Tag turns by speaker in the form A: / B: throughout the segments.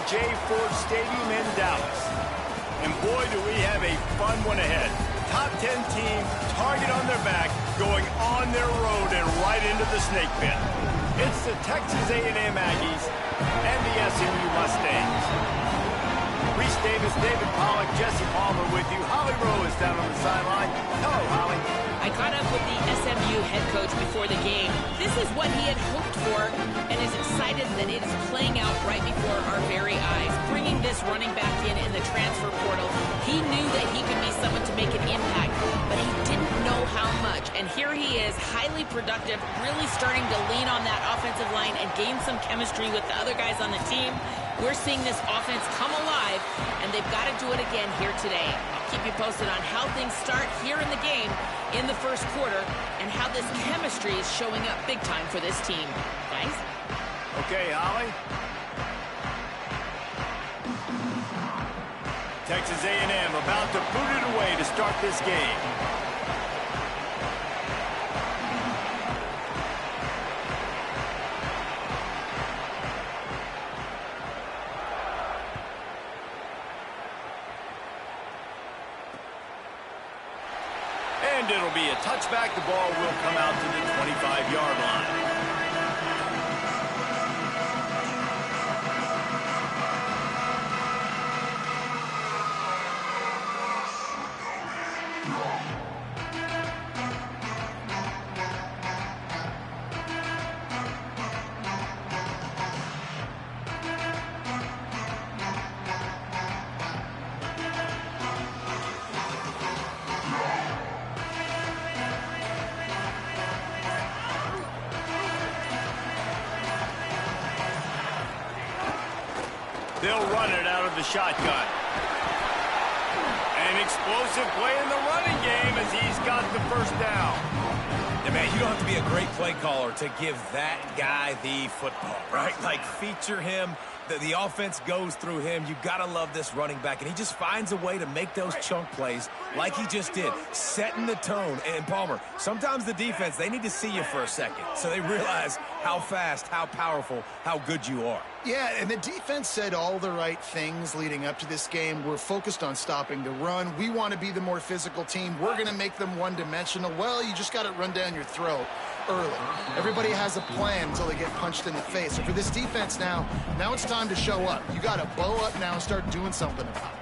A: J. Ford Stadium in Dallas. And boy, do we have a fun one ahead. Top 10 team, target on their back, going on their road and right into the snake pit. It's the Texas A&M Aggies and the SMU Mustangs. Reese Davis, David Pollack, Jesse Palmer with you. Holly Rowe is down on the sideline. Hello, Holly.
B: I caught up with the SMU head coach before the game. This is what he had hoped for and is excited that it is playing out right before our very eyes. Bringing this running back in the transfer portal, he knew that he could be someone to make an impact, but he didn't know how much. And here he is, highly productive, really starting to lean on that offensive line and gain some chemistry with the other guys on the team. We're seeing this offense come alive, and they've got to do it again here today. I'll keep you posted on how things start here in the game in the first quarter and how this chemistry is showing up big time for this team. Guys?
A: Okay, Holly. Texas A&M about to boot it away to start this game. And it'll be a touchback. The ball will come out to the 25-yard line. They'll run it out of the shotgun. An explosive play in the running game as he's got the first down.
C: Yeah, man, you don't have to be a great play caller to give that guy the football, right? Like, feature him. The offense goes through him. You got to love this running back, and he just finds a way to make those chunk plays like he just did, setting the tone. And Palmer, sometimes the defense, they need to see you for a second so they realize how fast, how powerful, how good you are.
D: Yeah, and the defense said all the right things leading up to this game. We're focused on stopping the run. We want to be the more physical team. We're going to make them one-dimensional. Well, you just got to run down your throat early. Everybody has a plan until they get punched in the face. So for this defense now it's time to show up. You got to bow up now and start doing something about it.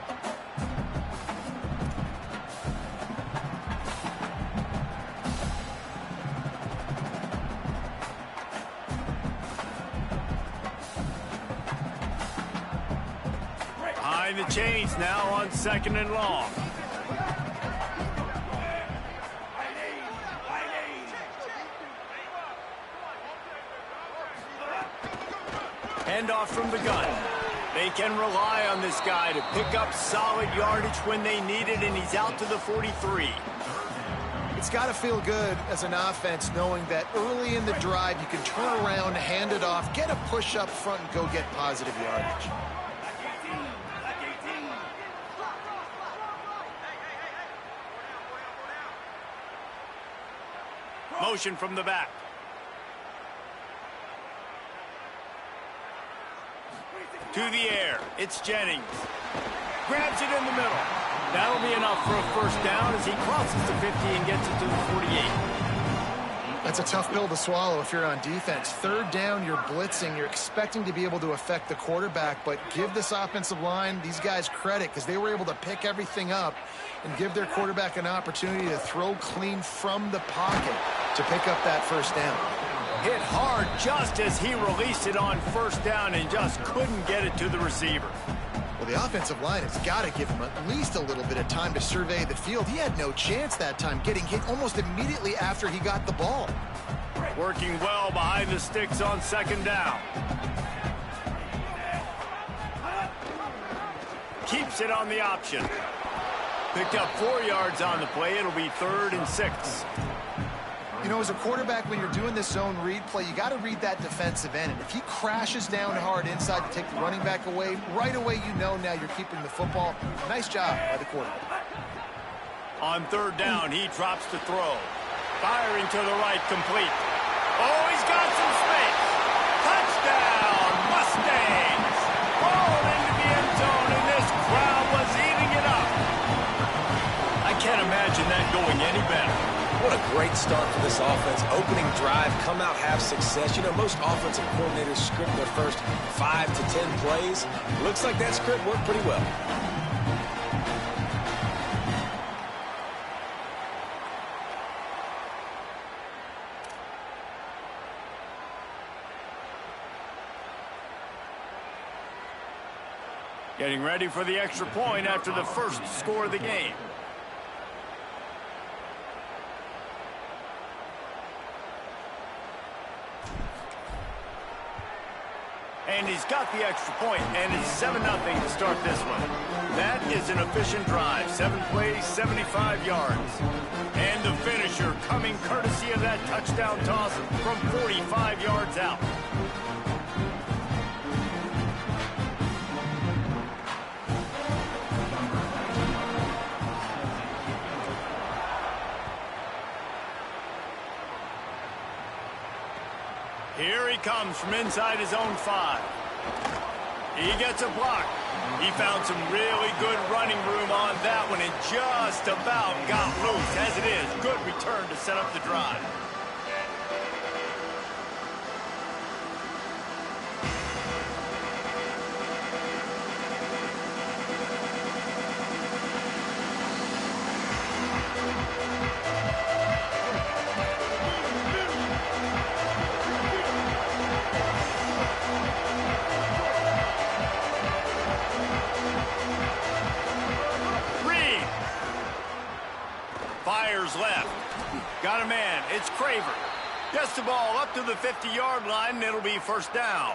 A: Behind the chains now on 2nd and long. Handoff from the gun. They can rely on this guy to pick up solid yardage when they need it, and he's out to the 43.
D: It's got to feel good as an offense knowing that early in the drive you can turn around, hand it off, get a push up front, and go get positive yardage.
A: Motion from the back. To the air. It's Jennings. Grabs it in the middle. That'll be enough for a first down as he crosses the 50 and gets it to the 48.
D: That's a tough pill to swallow if you're on defense. 3rd down, you're blitzing. You're expecting to be able to affect the quarterback, but give this offensive line, these guys, credit because they were able to pick everything up and give their quarterback an opportunity to throw clean from the pocket to pick up that first down.
A: Hit hard just as he released it on first down and just couldn't get it to the receiver.
D: Well, the offensive line has got to give him at least a little bit of time to survey the field. He had no chance that time, getting hit almost immediately after he got the ball.
A: Working well behind the sticks on 2nd down. Keeps it on the option. Picked up 4 yards on the play. It'll be 3rd and 6.
D: You know, as a quarterback, when you're doing this zone read play, you got to read that defensive end. And if he crashes down hard inside to take the running back away, right away you know now you're keeping the football. Nice job by the quarterback.
A: On 3rd down, he drops to throw. Firing to the right, complete. Oh, he's got some space. Touchdown, Mustangs. Ball
C: What a great start for this offense. Opening drive, come out, have success. You know, most offensive coordinators script their first 5 to 10 plays. Looks like that script worked pretty well.
A: Getting ready for the extra point after the first score of the game. And he's got the extra point, and it's 7-0 to start this one. That is an efficient drive. 7 plays, 75 yards. And the finisher coming courtesy of that touchdown toss from 45 yards out. Here he comes from inside his own 5. He gets a block. He found some really good running room on that one and just about got loose. As it is, good return to set up the drive. Fires left. Got a man. It's Craver. Gets the ball up to the 50-yard line, and it'll be first down.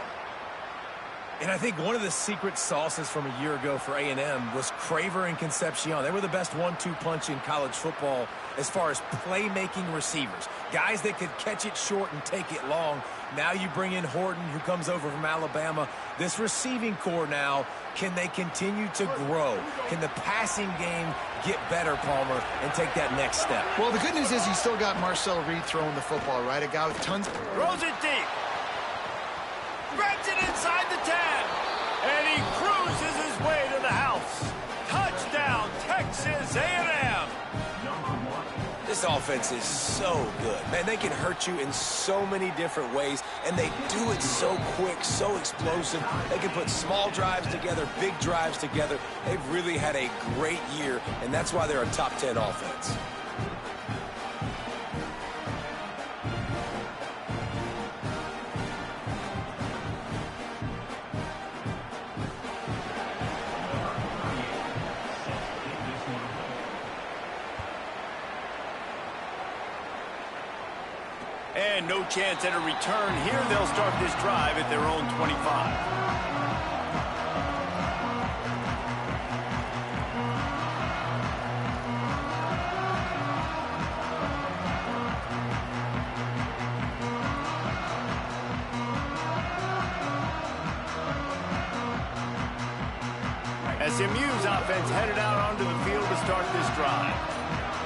C: And I think one of the secret sauces from a year ago for A&M was Craver and Concepcion. They were the best 1-2 punch in college football as far as playmaking receivers. Guys that could catch it short and take it long. Now you bring in Horton, who comes over from Alabama. This receiving core now, can they continue to grow? Can the passing game get better, Palmer, and take that next step?
D: Well, the good news is you still got Marcel Reed throwing the football, right? A guy with tons.
A: Throws it deep. Grabs it inside the 10. And he cruises his way to the house. Touchdown, Texas A&M.
C: This offense is so good. Man, they can hurt you in so many different ways, and they do it so quick, so explosive. They can put small drives together, big drives together. They've really had a great year, and that's why they're a top 10 offense.
A: And no chance at a return here. They'll start this drive at their own 25. SMU's offense headed out onto the field to start this drive.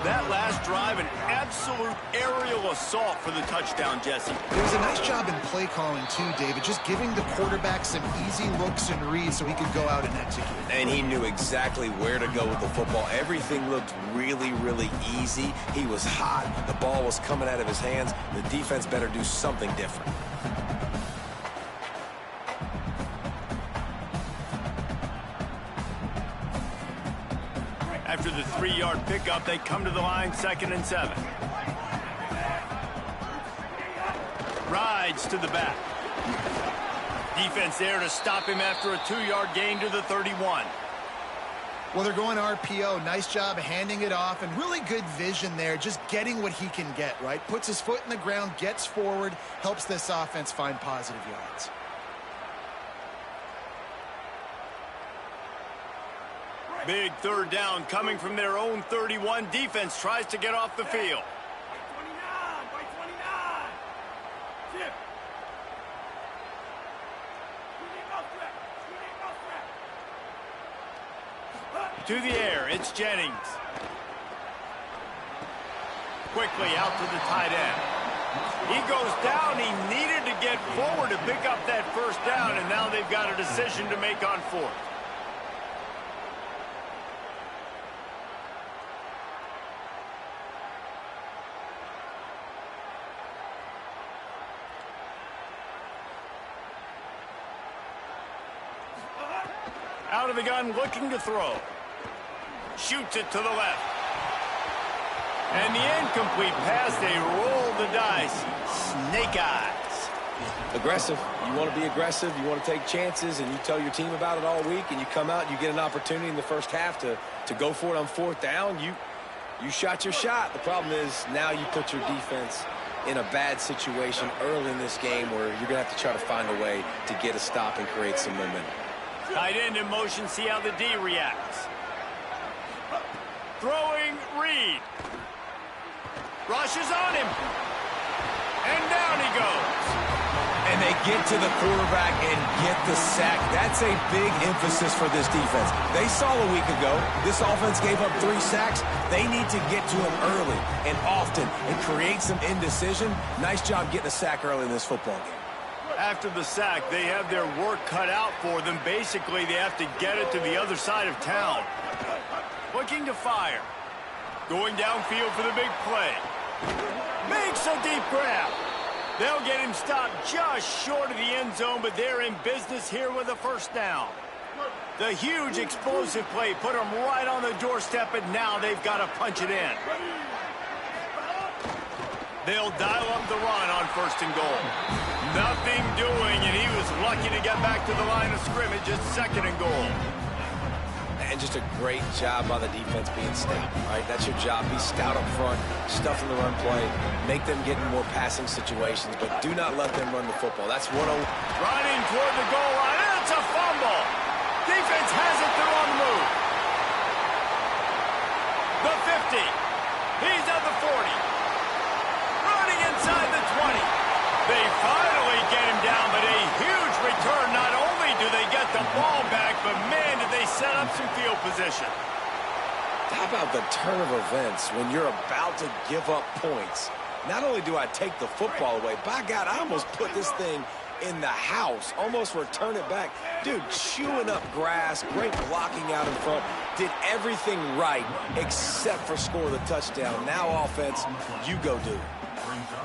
A: That last drive, an absolute aerial assault for the touchdown, Jesse.
D: It was a nice job in play calling, too, David, just giving the quarterback some easy looks and reads so he could go out and execute.
C: And he knew exactly where to go with the football. Everything looked really, really easy. He was hot. The ball was coming out of his hands. The defense better do something different.
A: After the 3-yard pickup, they come to the line, 2nd and 7. Rides to the back. Defense there to stop him after a 2-yard gain to the 31.
D: Well, they're going RPO. Nice job handing it off, and really good vision there, just getting what he can get, right? Puts his foot in the ground, gets forward, helps this offense find positive yards.
A: Big 3rd down coming from their own 31. Defense tries to get off the field. To the air, it's Jennings. Quickly out to the tight end. He goes down. He needed to get forward to pick up that 1st down, and now they've got a decision to make on 4th. out of the gun, looking to throw. Shoots it to the left. And the incomplete pass, they roll the dice. Snake eyes.
C: Aggressive. You want to be aggressive. You want to take chances, and you tell your team about it all week, and you come out and you get an opportunity in the first half to go for it on fourth down. You shot your shot. The problem is now you put your defense in a bad situation early in this game where you're going to have to try to find a way to get a stop and create some momentum.
A: Tight end in motion, see how the D reacts. Throwing Reed. Rushes on him. And down he goes.
C: And they get to the quarterback and get the sack. That's a big emphasis for this defense. They saw a week ago, this offense gave up 3 sacks. They need to get to him early and often and create some indecision. Nice job getting a sack early in this football game.
A: After the sack, they have their work cut out for them. Basically, they have to get it to the other side of town. Looking to fire. Going downfield for the big play. Makes a deep grab. They'll get him stopped just short of the end zone, but they're in business here with a first down. The huge explosive play put them right on the doorstep, and now they've got to punch it in. They'll dial up the run on first and goal. Nothing doing, and he was lucky to get back to the line of scrimmage at second and goal.
C: And just a great job by the defense being stout, right? That's your job. Be stout up front, stuff in the run play, make them get in more passing situations, but do not let them run the football. That's 1-0.
A: Running toward the goal line, and it's a fumble. Defense has it, they're on the move. The 50. He's at the 40. Running inside the 20. They finally get him down, but a huge return. Not only do they get the ball back, but man, did they set up some field position.
C: How about the turn of events when you're about to give up points? Not only do I take the football away, by God, I almost put this thing in the house, almost return it back. Dude, chewing up grass, great blocking out in front, did everything right except for score the touchdown. Now offense, you go do it.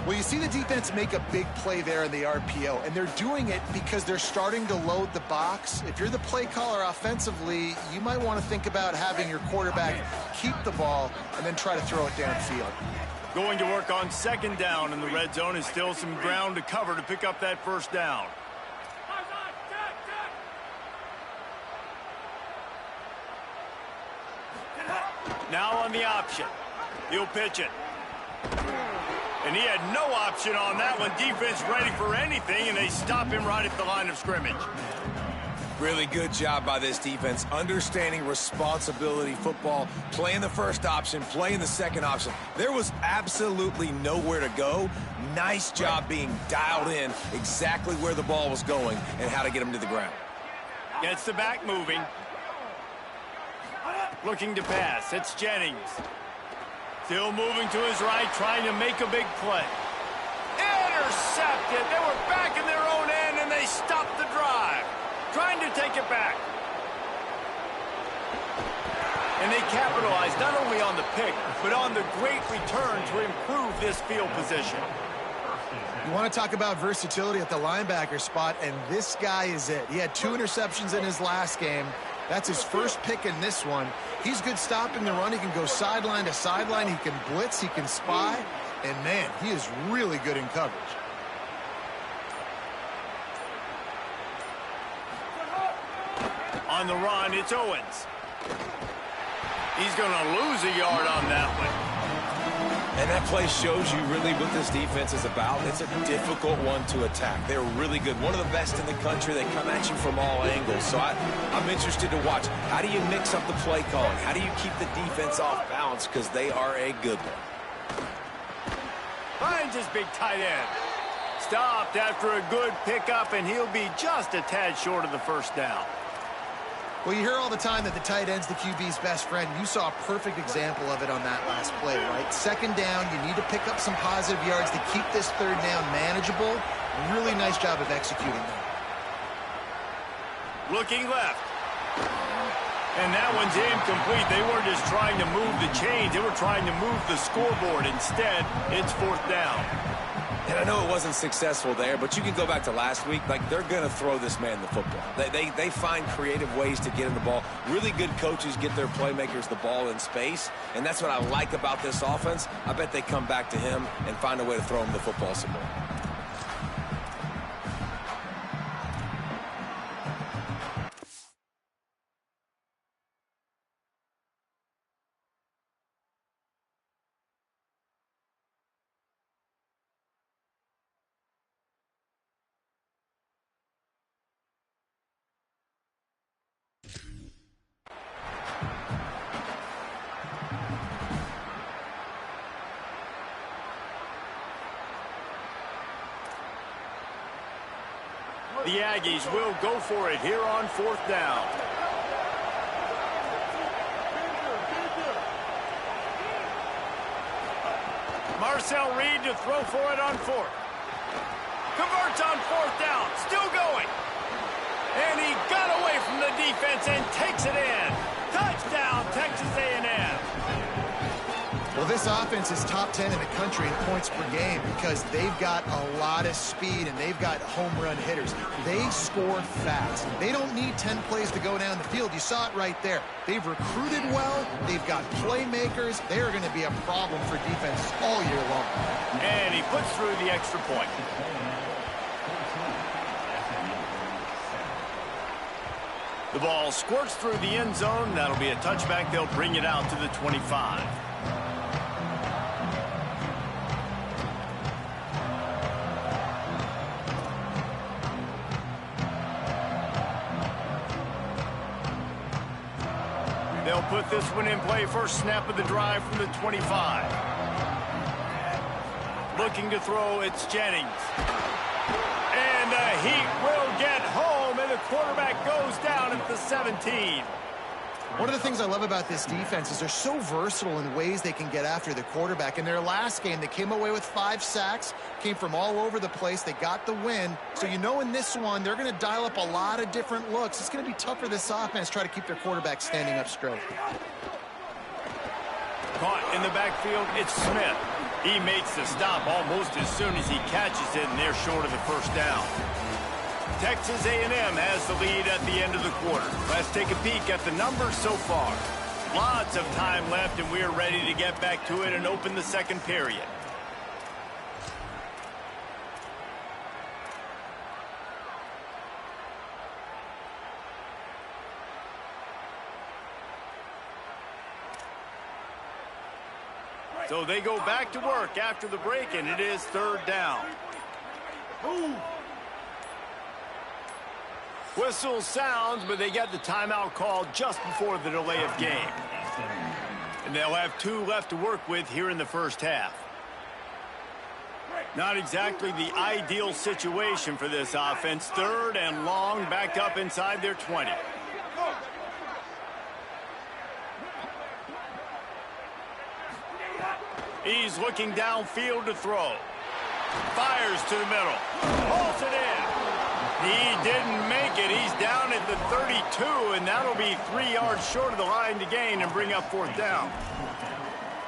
D: Well, you see the defense make a big play there in the RPO, and they're doing it because they're starting to load the box. If you're the play caller offensively, you might want to think about having your quarterback keep the ball and then try to throw it downfield.
A: Going to work on second down in the red zone is still some ground to cover to pick up that first down. Now on the option. He'll pitch it. And he had no option on that one. Defense ready for anything, and they stop him right at the line of scrimmage.
C: Really good job by this defense, understanding responsibility football, playing the first option, playing the second option. There was absolutely nowhere to go. Nice job being dialed in exactly where the ball was going and how to get him to the ground.
A: Gets the back moving. Looking to pass. It's Jennings. Still moving to his right, trying to make a big play. Intercepted. They were back in their own end, and they stopped the drive. Trying to take it back. And they capitalized not only on the pick, but on the great return to improve this field position.
D: You want to talk about versatility at the linebacker spot, and this guy is it. He had 2 interceptions in his last game. That's his first pick in this one. He's good stopping the run. He can go sideline to sideline. He can blitz. He can spy. And, man, he is really good in coverage.
A: On the run, it's Owens. He's going to lose a yard on that one.
C: And that play shows you really what this defense is about. It's a difficult one to attack. They're really good. One of the best in the country. They come at you from all angles. So I'm interested to watch. How do you mix up the play calling? How do you keep the defense off balance? Because they are a good one.
A: Finds his big tight end. Stopped after a good pickup, and he'll be just a tad short of the first down.
D: Well, you hear all the time that the tight end's the QB's best friend. You saw a perfect example of it on that last play, right? Second down, you need to pick up some positive yards to keep this third down manageable. Really nice job of executing that.
A: Looking left. And that one's incomplete. They weren't just trying to move the chains. They were trying to move the scoreboard. Instead, it's fourth down.
C: And I know it wasn't successful there, but you can go back to last week. Like, they're going to throw this man the football. They find creative ways to get him the ball. Really good coaches get their playmakers the ball in space, and that's what I like about this offense. I bet they come back to him and find a way to throw him the football some more.
A: The Aggies will go for it here on 4th down. Marcel Reed to throw for it on 4th. Converts on 4th down. Still going. And he got away from the defense and takes it in. Touchdown, Texas A&M.
D: Well, this offense is top 10 in the country in points per game because they've got a lot of speed and they've got home run hitters. They score fast. They don't need 10 plays to go down the field. You saw it right there. They've recruited well. They've got playmakers. They are going to be a problem for defenses all year long.
A: And he puts through the extra point. The ball squirts through the end zone. That'll be a touchback. They'll bring it out to the 25. They'll put this one in play. First snap of the drive from the 25. Looking to throw, it's Jennings. And the Heat will get home, and the quarterback goes down at the 17.
D: One of the things I love about this defense is they're so versatile in ways they can get after the quarterback. In their last game, they came away with 5 sacks, came from all over the place. They got the win. So you know in this one, they're going to dial up a lot of different looks. It's going to be tough for this offense to try to keep their quarterback standing up straight.
A: Caught in the backfield, it's Smith. He makes the stop almost as soon as he catches it, and they're short of the first down. Texas A&M has the lead at the end of the quarter. Let's take a peek at the numbers so far. Lots of time left, and we are ready to get back to it and open the second period. So they go back to work after the break, and it is 3rd down. Whistle sounds, but they get the timeout called just before the delay of game. And they'll have 2 left to work with here in the first half. Not exactly the ideal situation for this offense. 3rd and long, back up inside their 20. He's looking downfield to throw. Fires to the middle. Pulls it in. He didn't make it. He's down at the 32, and that'll be 3 yards short of the line to gain and bring up 4th down.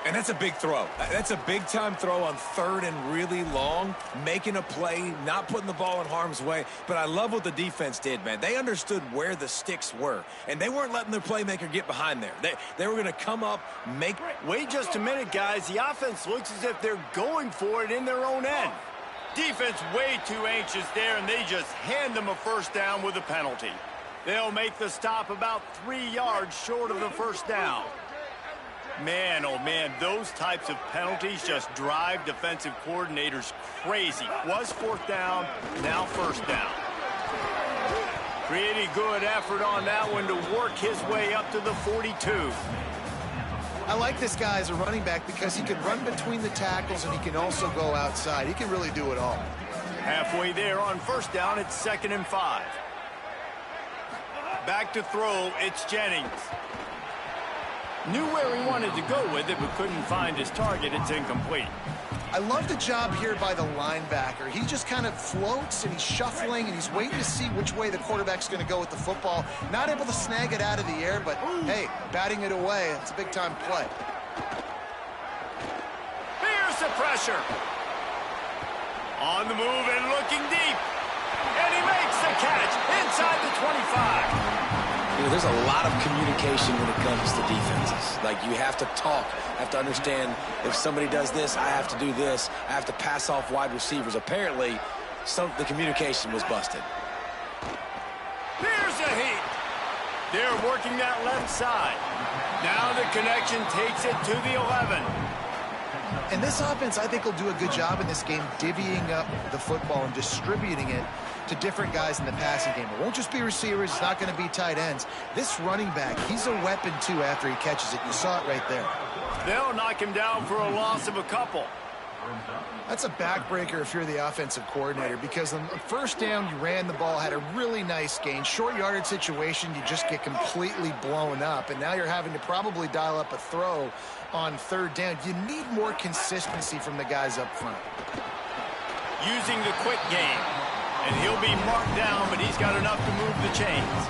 C: And that's a big throw. That's a big-time throw on 3rd and really long, making a play, not putting the ball in harm's way. But I love what the defense did, man. They understood where the sticks were, and they weren't letting their playmaker get behind there. They were going to come up, make...
A: Wait just a minute, guys. The offense looks as if they're going for it in their own end. Defense way too anxious there, and they just hand them a first down with a penalty. They'll make the stop about 3 yards short of the first down. Man, oh man, those types of penalties just drive defensive coordinators crazy. Was 4th down, now first down. Pretty good effort on that one to work his way up to the 42.
D: I like this guy as a running back because he can run between the tackles and he can also go outside. He can really do it all.
A: Halfway there on first down, it's 2nd and 5. Back to throw, it's Jennings. Knew where he wanted to go with it, but couldn't find his target. It's incomplete.
D: I love the job here by the linebacker. He just kind of floats and he's shuffling and he's waiting to see which way the quarterback's going to go with the football. Not able to snag it out of the air, but hey, batting it away, it's a big-time play.
A: Here's the pressure. On the move and looking deep. And he makes the catch inside the 25.
C: You know, there's a lot of communication when it comes to defenses. Like, you have to talk, have to understand if somebody does this, I have to do this. I have to pass off wide receivers. Apparently, the communication was busted.
A: Here's a heat. They're working that left side. Now the connection takes it to the 11.
D: And this offense, I think, will do a good job in this game divvying up the football and distributing it to different guys in the passing game. It won't just be receivers. It's not going to be tight ends. This running back, he's a weapon, too, after he catches it. You saw it right there.
A: They'll knock him down for a loss of a couple.
D: That's a backbreaker if you're the offensive coordinator, because on the first down, you ran the ball, had a really nice gain. Short yardage situation, you just get completely blown up, and now you're having to probably dial up a throw on third down. You need more consistency from the guys up front.
A: Using the quick game, and he'll be marked down, but he's got enough to move the chains.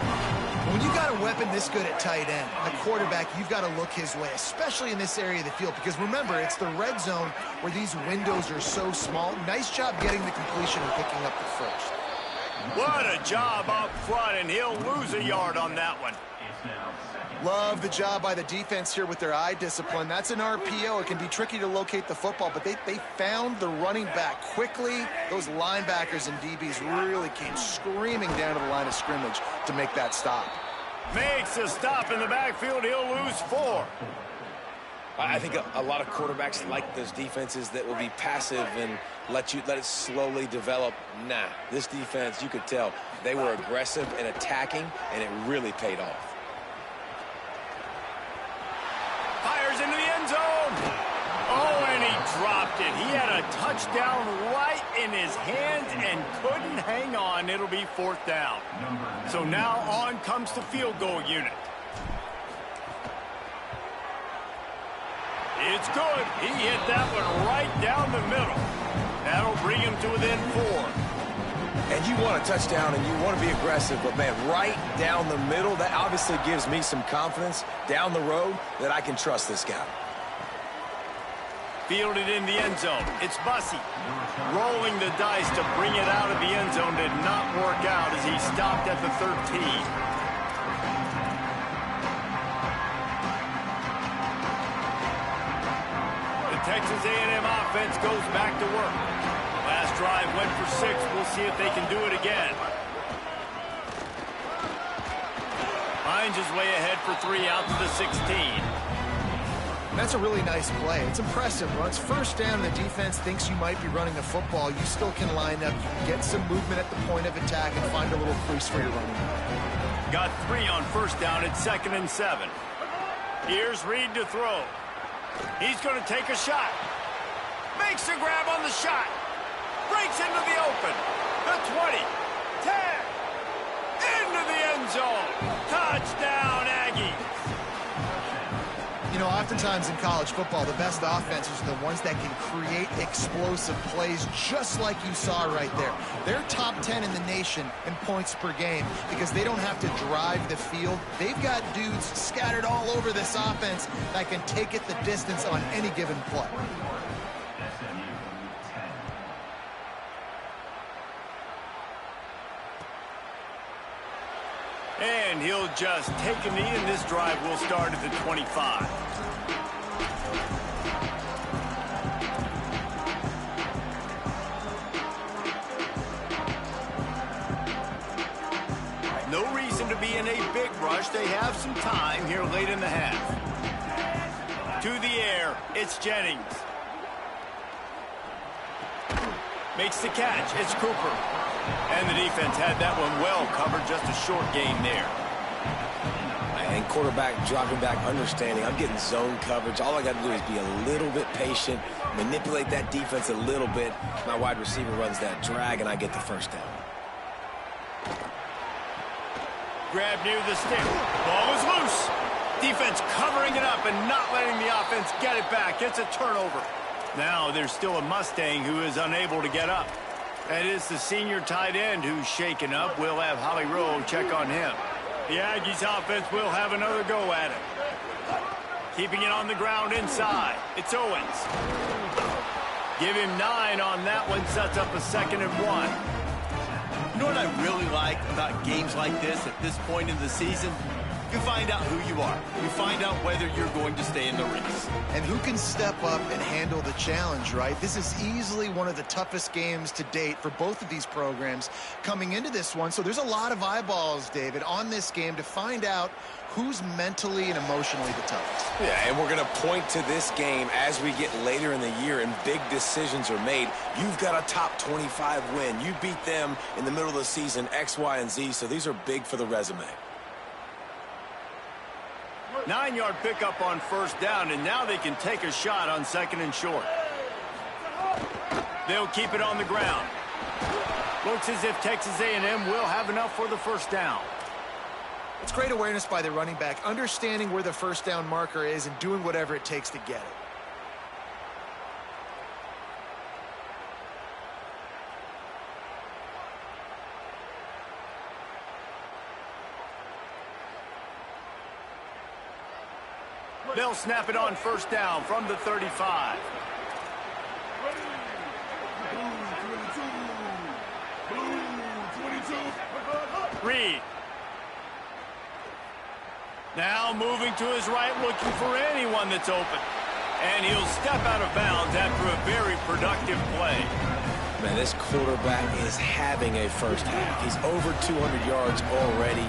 D: When you got a weapon this good at tight end, a quarterback, you've got to look his way, especially in this area of the field, because remember, it's the red zone where these windows are so small. Nice job getting the completion and picking up the first.
A: What a job up front, and he'll lose a yard on that one.
D: Love the job by the defense here with their eye discipline. That's an RPO. It can be tricky to locate the football, but they found the running back quickly. Those linebackers and DBs really came screaming down to the line of scrimmage to make that stop.
A: Makes a stop in the backfield. He'll lose 4.
C: I think a lot of quarterbacks like those defenses that will be passive and let it slowly develop. Nah, this defense, you could tell, they were aggressive and attacking, and it really paid off.
A: Fires into the end zone. Oh, and he dropped it. He had a touchdown right in his hands and couldn't hang on. It'll be 4th down. So now on comes the field goal unit. It's good. He hit that one right down the middle. That'll bring him to within 4.
C: And you want a touchdown and you want to be aggressive, but, man, right down the middle, that obviously gives me some confidence down the road that I can trust this guy.
A: Fielded in the end zone. It's Bussey. Rolling the dice to bring it out of the end zone did not work out as he stopped at the 13. The Texas A&M offense goes back to work. Last drive went for 6. We'll see if they can do it again. Finds his way ahead for 3 out to the 16.
D: That's a really nice play. It's impressive. Once first down, the defense thinks you might be running a football. You still can line up, you can get some movement at the point of attack and find a little crease for your running back.
A: Got 3 on first down. It's 2nd and 7. Here's Reed to throw. He's going to take a shot. Makes a grab on the shot. Breaks into the open. The 20. 10. Into the end zone. Touchdown, Aggies.
D: You know, oftentimes in college football, the best offenses are the ones that can create explosive plays just like you saw right there. They're top 10 in the nation in points per game because they don't have to drive the field. They've got dudes scattered all over this offense that can take it the distance on any given play.
A: And he'll just take a knee, and this drive will start at the 25. No reason to be in a big rush. They have some time here late in the half. To the air, it's Jennings. Makes the catch, it's Cooper. And the defense had that one well covered, just a short gain there.
C: And quarterback dropping back, understanding, I'm getting zone coverage. All I got to do is be a little bit patient, manipulate that defense a little bit. My wide receiver runs that drag, and I get the first down.
A: Grab near the stick. Ball is loose. Defense covering it up and not letting the offense get it back. It's a turnover. Now there's still a Mustang who is unable to get up. That is the senior tight end who's shaken up. We'll have Holly Rowe check on him. The Aggies offense will have another go at it. Keeping it on the ground inside. It's Owens. Give him 9 on that one, sets up a 2nd and 1.
E: You know what I really like about games like this at this point in the season? You find out who you are. You find out whether you're going to stay in the race.
D: And who can step up and handle the challenge, right? This is easily one of the toughest games to date for both of these programs coming into this one. So there's a lot of eyeballs, David, on this game to find out who's mentally and emotionally the toughest.
C: Yeah, and we're going to point to this game as we get later in the year and big decisions are made. You've got a top 25 win. You beat them in the middle of the season, X, Y, and Z, so these are big for the resume.
A: 9-yard pickup on 1st down, and now they can take a shot on 2nd and short. They'll keep it on the ground. Looks as if Texas A&M will have enough for the 1st down.
D: It's great awareness by the running back, understanding where the 1st down marker is and doing whatever it takes to get it.
A: They'll snap it on 1st down from the 35. Reed. Now moving to his right, looking for anyone that's open. And he'll step out of bounds after a very productive play.
C: Man, this quarterback is having a first half. He's over 200 yards already,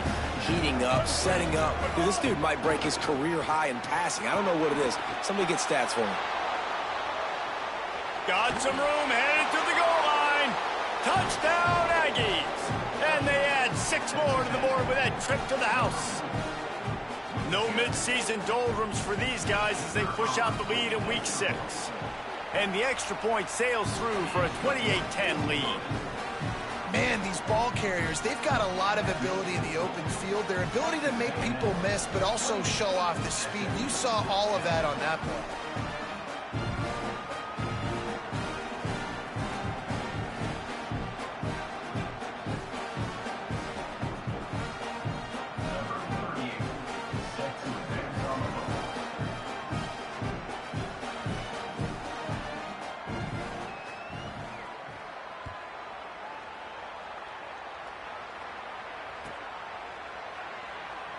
C: heating up, setting up. Dude, this dude might break his career high in passing. I don't know what it is. Somebody get stats for him.
A: Got some room, headed to the goal line. Touchdown, Aggies. And they add 6 more to the board with that trip to the house. No mid-season doldrums for these guys as they push out the lead in week 6. And the extra point sails through for a 28-10 lead.
D: Man, these ball carriers, they've got a lot of ability in the open field. Their ability to make people miss, but also show off the speed. You saw all of that on that play.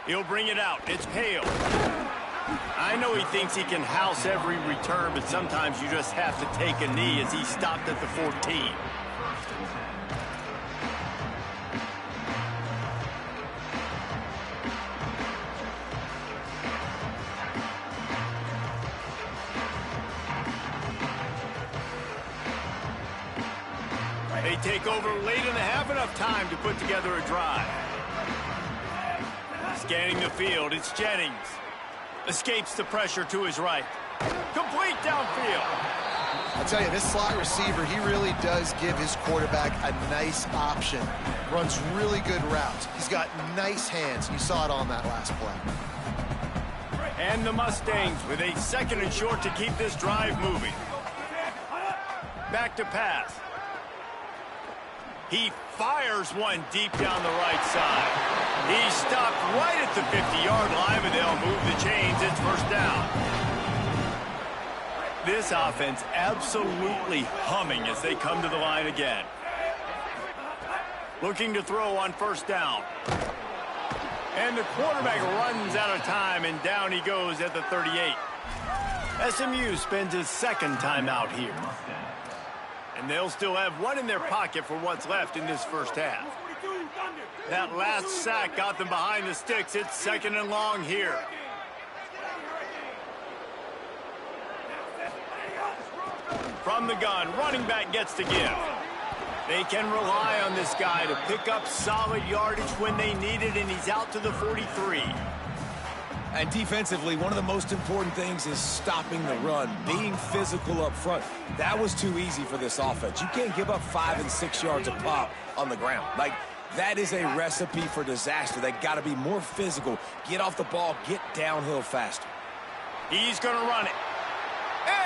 A: He'll bring it out. It's Hale. I know he thinks he can house every return, but sometimes you just have to take a knee as he stopped at the 14. They take over late in the half, enough time to put together a drive. Scanning the field, it's Jennings. Escapes the pressure to his right. Complete downfield.
D: I'll tell you, this slot receiver, he really does give his quarterback a nice option. Runs really good routes. He's got nice hands. You saw it on that last play.
A: And the Mustangs with a 2nd and short to keep this drive moving. Back to pass. He fires one deep down the right side. He stopped right at the 50-yard line, but they'll move the chains. It's 1st down. This offense absolutely humming as they come to the line again. Looking to throw on 1st down. And the quarterback runs out of time, and down he goes at the 38. SMU spends his 2nd timeout here. And they'll still have one in their pocket for what's left in this 1st half. That last sack got them behind the sticks. It's 2nd and long here. From the gun, running back gets to give. They can rely on this guy to pick up solid yardage when they need it, and he's out to the 43.
C: And defensively, one of the most important things is stopping the run, being physical up front. That was too easy for this offense. You can't give up 5 and 6 yards a pop on the ground. Like, that is a recipe for disaster. They got to be more physical, get off the ball, get downhill faster.
A: He's going to run it.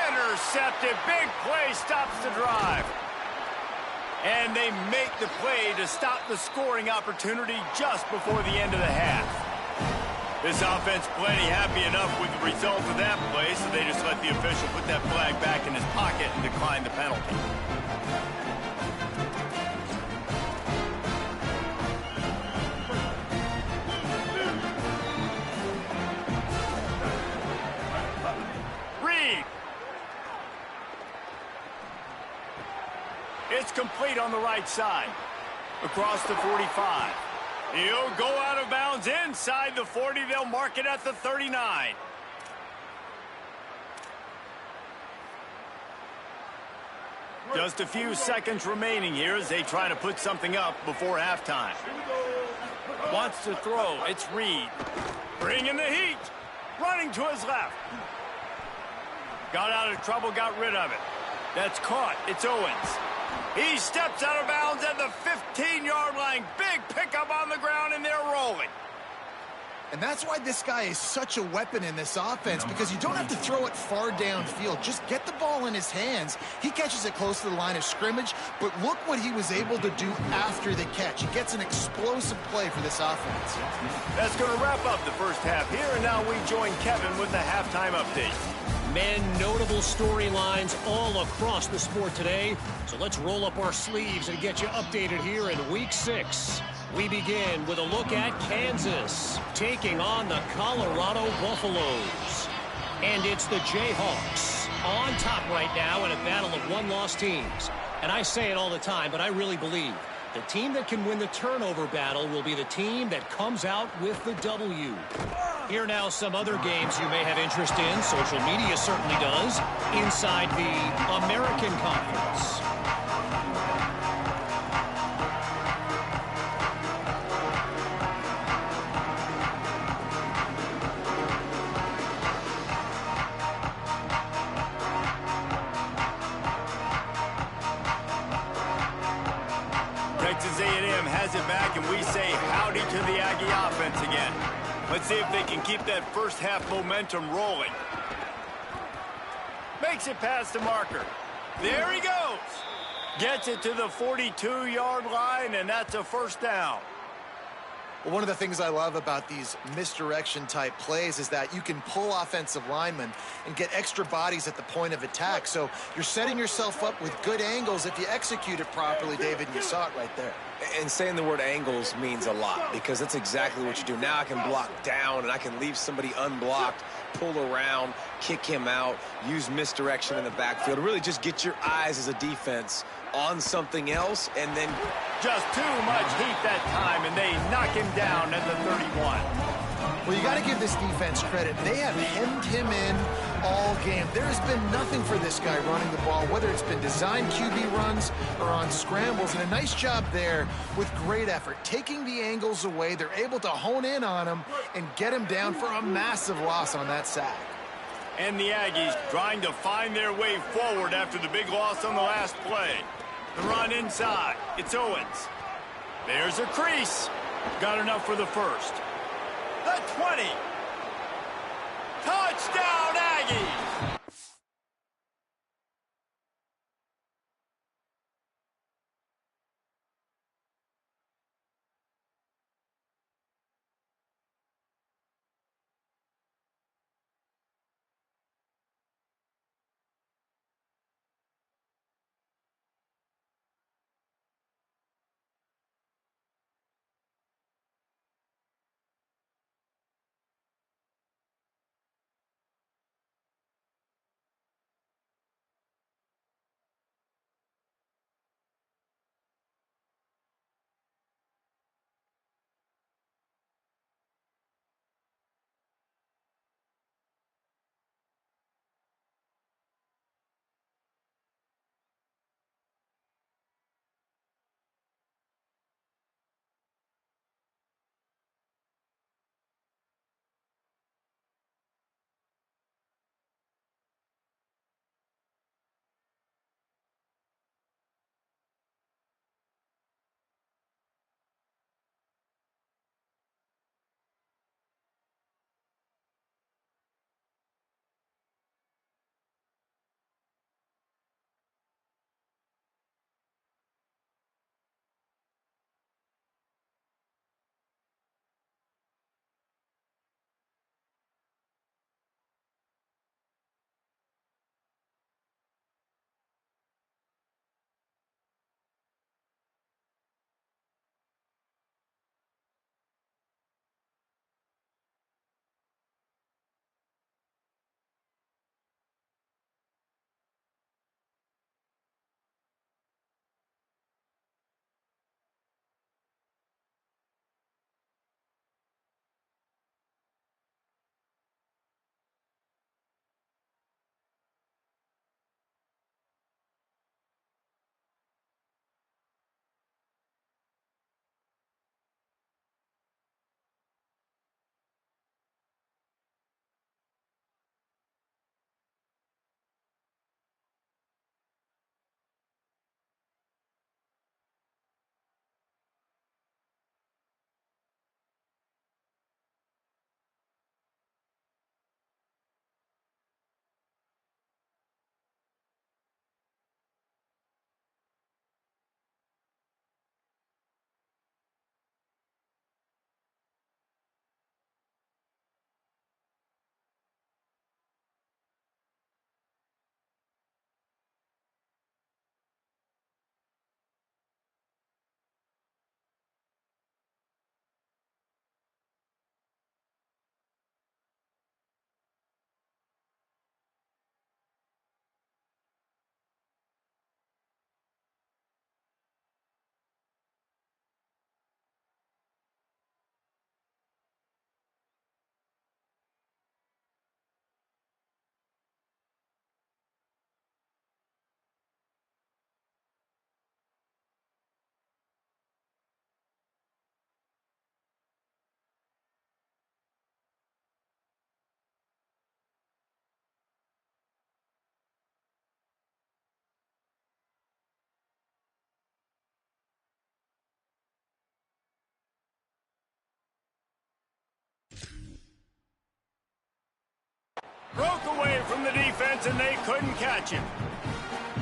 A: Intercepted. Big play stops the drive. And they make the play to stop the scoring opportunity just before the end of the half. This offense plenty happy enough with the result of that play, so they just let the official put that flag back in his pocket and decline the penalty. Reed. It's complete on the right side. Across the 45. He'll go out of bounds inside the 40. They'll mark it at the 39. Just a few seconds remaining here as they try to put something up before halftime. Wants to throw. It's Reed. Bringing the heat. Running to his left. Got out of trouble, got rid of it. That's caught. It's Owens. He steps out of bounds at the 15-yard line. Big pickup on the ground, and they're rolling.
D: And that's why this guy is such a weapon in this offense, because you don't have to throw it far downfield. Just get the ball in his hands. He catches it close to the line of scrimmage, but look what he was able to do after the catch. He gets an explosive play for this offense.
A: That's going to wrap up the first half here, and now we join Kevin with the halftime update.
F: Men, notable storylines all across the sport today. So let's roll up our sleeves and get you updated here in Week 6. We begin with a look at Kansas taking on the Colorado Buffaloes. And it's the Jayhawks on top right now in a battle of one-loss teams. And I say it all the time, but I really believe the team that can win the turnover battle will be the team that comes out with the W. Here now some other games you may have interest in. Social media certainly does. Inside the American Conference.
A: Texas A&M has it back, and we say howdy to the Aggie offense again. Let's see if they can keep that first half momentum rolling. Makes it past the marker. There he goes. Gets it to the 42-yard line, and that's a first down.
D: Well, one of the things I love about these misdirection-type plays is that you can pull offensive linemen and get extra bodies at the point of attack. So you're setting yourself up with good angles if you execute it properly, David, and you saw it right there.
C: And saying the word angles means a lot, because that's exactly what you do. Now I can block down, and I can leave somebody unblocked, pull around, kick him out, use misdirection in the backfield. Really just get your eyes as a defense on something else, and then
A: just too much heat that time, and they knock him down at the 31.
D: Well, you got to give this defense credit. They have hemmed him in all game. There has been nothing for this guy running the ball, whether it's been designed QB runs or on scrambles, and a nice job there with great effort. Taking the angles away, they're able to hone in on him and get him down for a massive loss on that sack.
A: And the Aggies trying to find their way forward after the big loss on the last play. The run inside. It's Owens. There's a crease. Got enough for the first. The 20. Touchdown, Aggies! Broke away from the defense, and they couldn't catch him.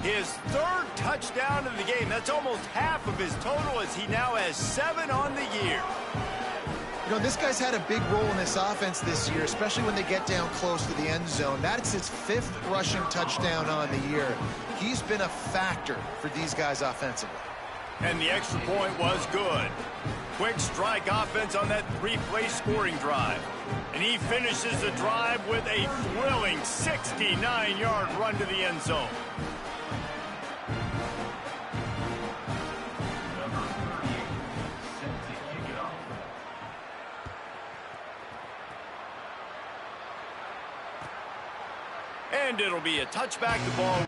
A: His third touchdown of the game. That's almost half of his total, as he now has 7 on the year.
D: You know, this guy's had a big role in this offense this year, especially when they get down close to the end zone. That's his 5th rushing touchdown on the year. He's been a factor for these guys offensively.
A: And the extra point was good. Quick strike offense on that 3-play scoring drive. And he finishes the drive with a thrilling 69-yard run to the end zone. And it'll be a touchback. The ball.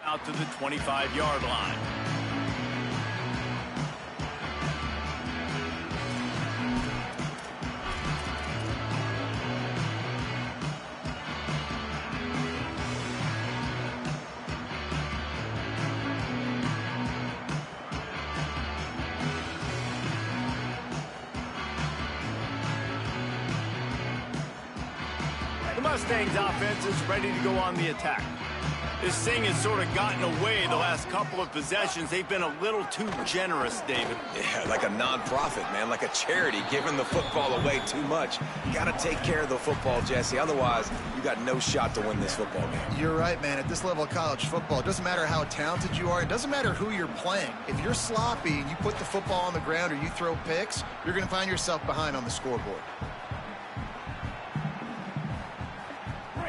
A: Out to the 25-yard line. The Mustangs offense is ready to go on the attack. This thing has sort of gotten away the last couple of possessions. They've been a little too generous, David.
C: Yeah, like a non-profit, man, like a charity, giving the football away too much. You got to take care of the football, Jesse. Otherwise, you got no shot to win this football game.
D: You're right, man. At this level of college football, it doesn't matter how talented you are. It doesn't matter who you're playing. If you're sloppy and you put the football on the ground or you throw picks, you're going to find yourself behind on the scoreboard.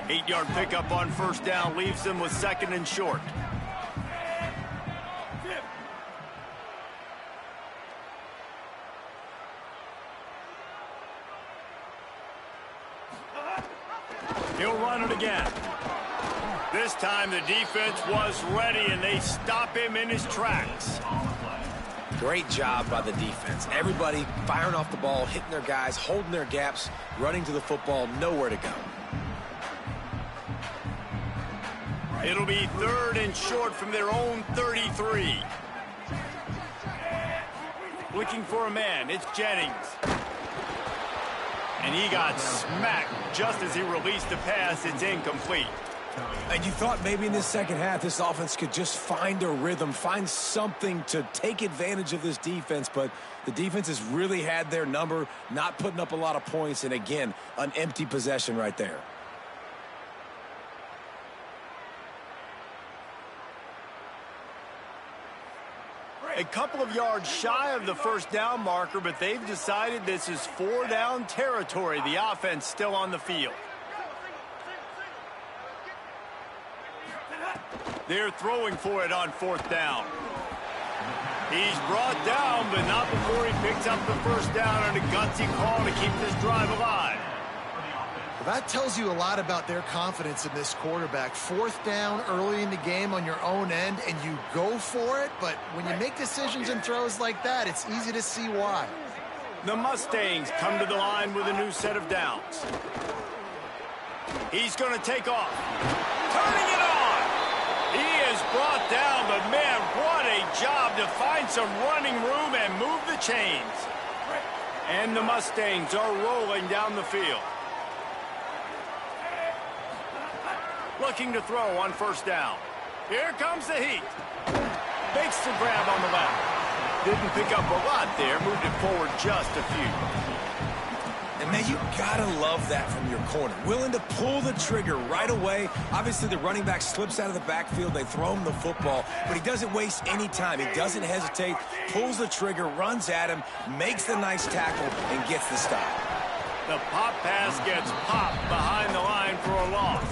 A: 8-yard pickup on first down leaves them with 2nd and short. He'll run it again. This time the defense was ready, and they stop him in his tracks.
C: Great job by the defense. Everybody firing off the ball, hitting their guys, holding their gaps, running to the football, nowhere to go.
A: It'll be 3rd and short from their own 33. Looking for a man. It's Jennings. And he got smacked just as he released the pass. It's incomplete.
C: And you thought maybe in this second half this offense could just find a rhythm, find something to take advantage of this defense, but the defense has really had their number, not putting up a lot of points, and again, an empty possession right there.
A: A couple of yards shy of the first down marker, but they've decided this is 4-down territory. The offense still on the field. They're throwing for it on 4th down. He's brought down, but not before he picks up the first down on a gutsy call to keep this drive alive.
D: Well, that tells you a lot about their confidence in this quarterback. 4th down early in the game on your own end, and you go for it, but when you make decisions and throws like that, it's easy to see why.
A: The Mustangs come to the line with a new set of downs. He's going to take off. Turning it on. He is brought down, but man, what a job to find some running room and move the chains. And the Mustangs are rolling down the field. Looking to throw on 1st down. Here comes the heat. Makes the grab on the left. Didn't pick up a lot there, moved it forward just a few.
C: And man, you gotta love that from your corner. Willing to pull the trigger right away. Obviously, the running back slips out of the backfield. They throw him the football, but he doesn't waste any time. He doesn't hesitate, pulls the trigger, runs at him, makes the nice tackle, and gets the stop.
A: The pop pass gets popped behind the line for a loss.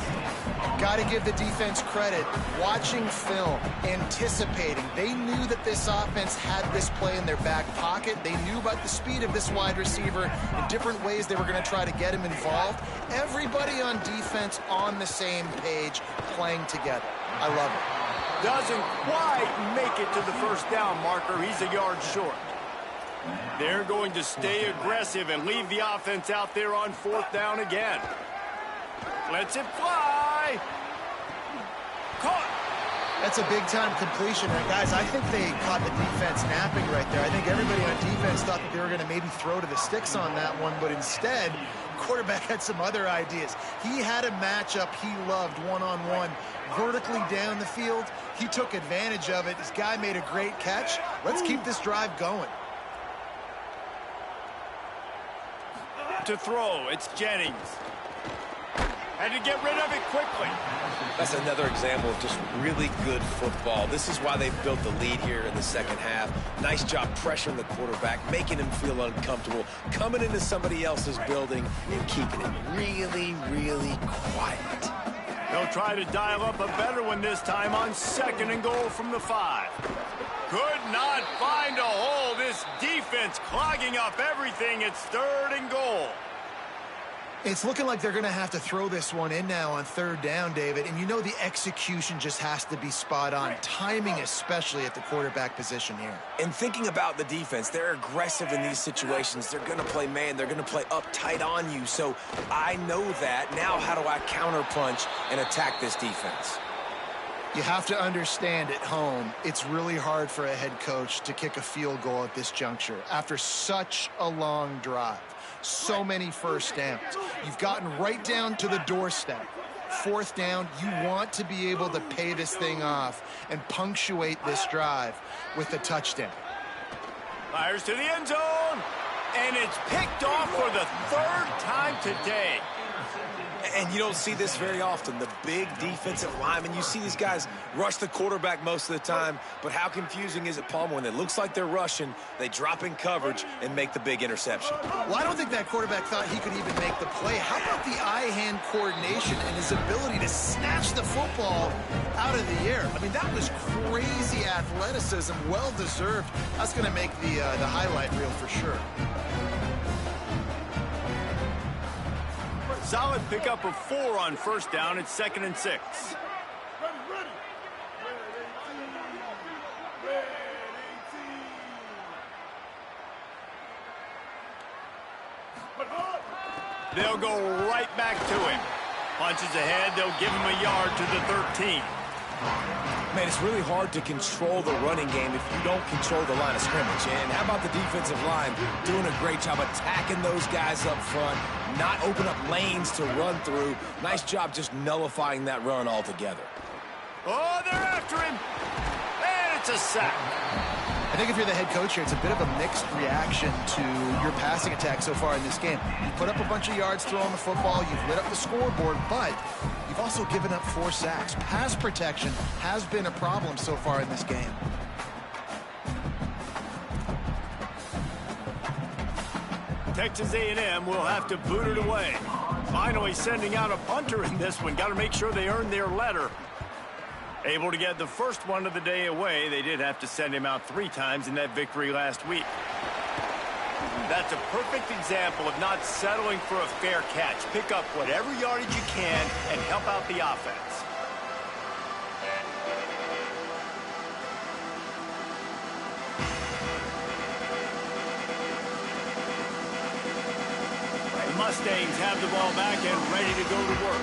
D: Got to give the defense credit. Watching film, anticipating. They knew that this offense had this play in their back pocket. They knew about the speed of this wide receiver in different ways they were going to try to get him involved. Everybody on defense on the same page, playing together. I love it.
A: Doesn't quite make it to the first down marker. He's a yard short. They're going to stay aggressive and leave the offense out there on 4th down again. Lets it fly. Caught.
D: That's a big-time completion. And guys, I think they caught the defense napping right there. I think everybody on defense thought that they were going to maybe throw to the sticks on that one, but instead, quarterback had some other ideas. He had a matchup he loved one-on-one, vertically down the field. He took advantage of it. This guy made a great catch. Let's keep this drive going.
A: To throw, it's Jennings. Had to get rid of it quickly.
C: That's another example of just really good football. This is why they've built the lead here in the second half. Nice job pressuring the quarterback, making him feel uncomfortable, coming into somebody else's building and keeping it really, really quiet.
A: They'll try to dial up a better one this time on 2nd and goal from the 5. Could not find a hole. This defense clogging up everything. It's 3rd and goal.
D: It's looking like they're going to have to throw this one in now on 3rd down, David. And you know the execution just has to be spot on. Timing, especially at the quarterback position here.
C: And thinking about the defense, they're aggressive in these situations. They're going to play man. They're going to play uptight on you. So I know that. Now how do I counterpunch and attack this defense?
D: You have to understand at home, it's really hard for a head coach to kick a field goal at this juncture after such a long drive. So many first downs. You've gotten right down to the doorstep. 4th down, you want to be able to pay this thing off and punctuate this drive with a touchdown.
A: Fires to the end zone, and it's picked off for the 3rd time today.
C: And you don't see this very often. The big defensive linemen, you see these guys rush the quarterback most of the time, but how confusing is it, Palmer, when it looks like they're rushing, they drop in coverage and make the big interception?
D: Well, I don't think that quarterback thought he could even make the play. How about the eye-hand coordination and his ability to snatch the football out of the air? I mean, that was crazy athleticism, well-deserved. That's going to make the highlight reel for sure.
A: Solid pickup of 4 on 1st down. It's 2nd and 6. They'll go right back to him. Punches ahead. They'll give him a yard to the 13.
C: Man, it's really hard to control the running game if you don't control the line of scrimmage. And how about the defensive line doing a great job attacking those guys up front, not open up lanes to run through. Nice job just nullifying that run altogether.
A: Oh, they're after him. And it's a sack.
D: I think if you're the head coach here, it's a bit of a mixed reaction to your passing attack so far in this game. You've put up a bunch of yards throwing the football, you've lit up the scoreboard, but you've also given up 4 sacks. Pass protection has been a problem so far in this game.
A: Texas A&M will have to boot it away. Finally sending out a punter in this one. Got to make sure they earn their letter. Able to get the first one of the day away. They did have to send him out 3 times in that victory last week. That's a perfect example of not settling for a fair catch. Pick up whatever yardage you can and help out the offense. The Mustangs have the ball back and ready to go to work.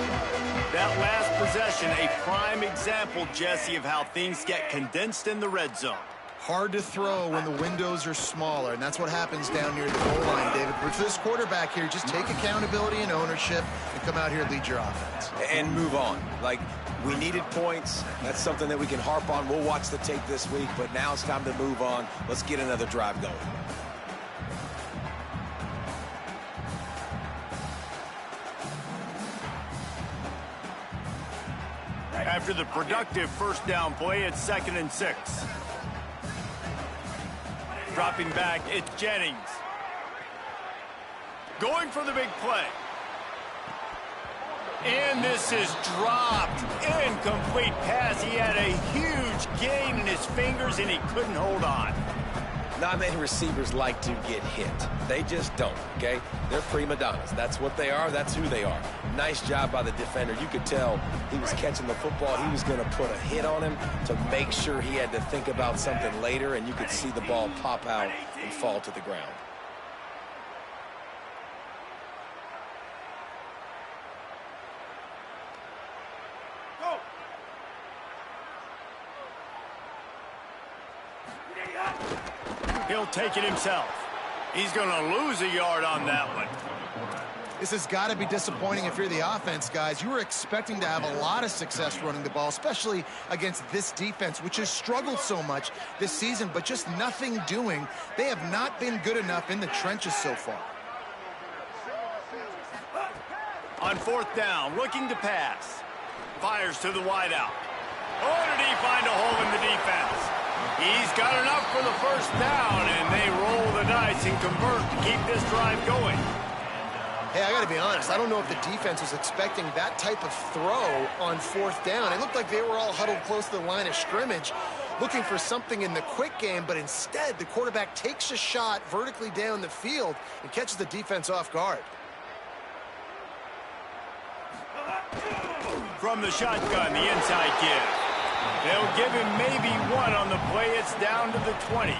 A: That last possession, a prime example, Jesse, of how things get condensed in the red zone.
D: Hard to throw when the windows are smaller, and that's what happens down near the goal line, David. But for this quarterback here, just take accountability and ownership and come out here and lead your offense.
C: And move on. Like, we needed points. That's something that we can harp on. We'll watch the tape this week, but now it's time to move on. Let's get another drive going.
A: After the productive first down play, it's 2nd and 6. Dropping back, it's Jennings. Going for the big play. And this is dropped. Incomplete pass. He had a huge gain in his fingers, and he couldn't hold on.
C: Not many receivers like to get hit. They just don't, okay? They're prima donnas. That's what they are. That's who they are. Nice job by the defender. You could tell he was catching the football. He was going to put a hit on him to make sure he had to think about something later, and you could see the ball pop out and fall to the ground.
A: He'll take it himself. He's going to lose a yard on that one.
D: This has got to be disappointing if you're the offense, guys. You were expecting to have a lot of success running the ball, especially against this defense, which has struggled so much this season, but just nothing doing. They have not been good enough in the trenches so far.
A: On 4th down, looking to pass. Fires to the wideout. Oh, did he find a hole in the defense? He's got enough for the first down, and they roll the dice and convert to keep this drive going.
D: Hey, I got to be honest. I don't know if the defense was expecting that type of throw on 4th down. It looked like they were all huddled close to the line of scrimmage, looking for something in the quick game, but instead the quarterback takes a shot vertically down the field and catches the defense off guard.
A: From the shotgun, the inside give. They'll give him maybe 1 on the play. It's down to the 20.